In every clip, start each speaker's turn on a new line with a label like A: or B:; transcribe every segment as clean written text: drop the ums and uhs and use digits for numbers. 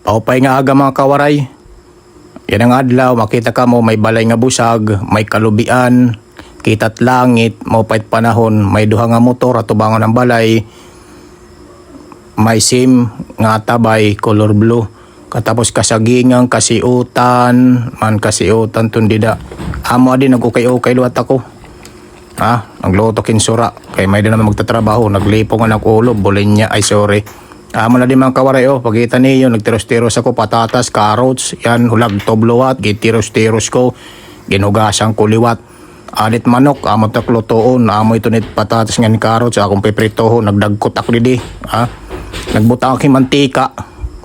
A: Paupay nga aga mga kawaray. Yan ang adlaw, makita ka mo may balay nga busag, may kalubian, kita't langit, maupay't panahon, may duha nga motor at tubangon ng balay, may sim nga tabay, color blue. Katapos kasagingang, kasiutan, man kasiutan tundida. Amo din nagukay-ukay luwat ako. Nagluto kinsura, kay may din naman magtatrabaho, naglipo nga ng ulo, bulin niya, ay sorry. Amo na din mga kawaray, pagkita niyo, nagtiros-tiros ako, patatas, carrots, yan, hulag tobluwat, gitiros-tiros ko, ginugasan ko liwat. Alit manok, amo taklutoon, amo ito nit patatas nga ni carrots, akong pipritoho, nagdagkot ako didi, nagbutang aking mantika,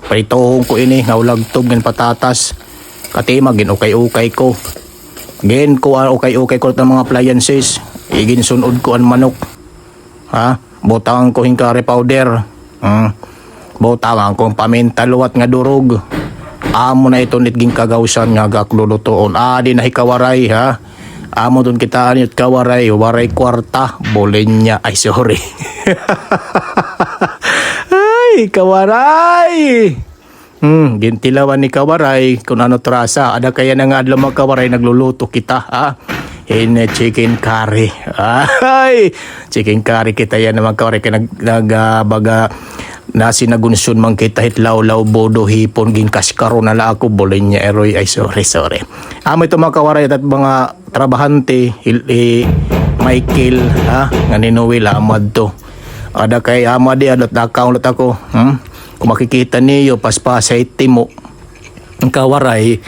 A: pritohon ko ini, nga hulag tob ng patatas, katima, ginukay-ukay ko. Gen ko, ukay-ukay ko ng mga appliances, iginsunod ko ang manok, butang ko hingkari powder, butangan kong paminta luwat nga durog. Amo na ito nitging kagawsan nga gaklulutoon. Di na hikawaray Amo dun kita nit kawaray. Waray kwarta. Bolin niya. Ay sorry. Ay kawaray. Gintilawan ni kawaray. Kung ano trasa. Ada kaya na nga adlaw kawaray nagluluto kita chicken curry. Ay chicken curry kita yan naman kawaray. Kaya nagbaga na sinagunsun man kita hitlaw-law bodo hipon ginkaskaro na la ako bolin niya eroy ay sorry. Amo ito mga kawaray at mga trabahante Michael nga ni Noel amad to. Ada kay amadi adot account ako. Kung makikita niyo paspasay timo ang kawaray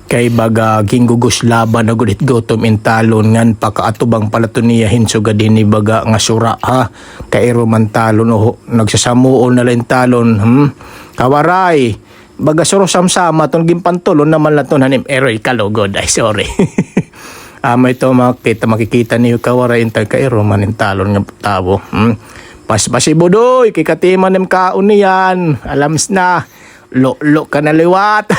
A: kay baga ginggugos laban na gudit gotom intalon ngan pakaatubang palaton niya hinsuga din ni baga nga sura kay roman talon nagsasamuol na lang talon kawaray baga suro samsama ton gimpantulon naman laton hanim eroy kalugod ay sorry. Ito makikita niyo kawaray intay kay roman intalon nga tabo. Paspasi budoy kay katiman nem kaon niyan alams na lo ka na liwat.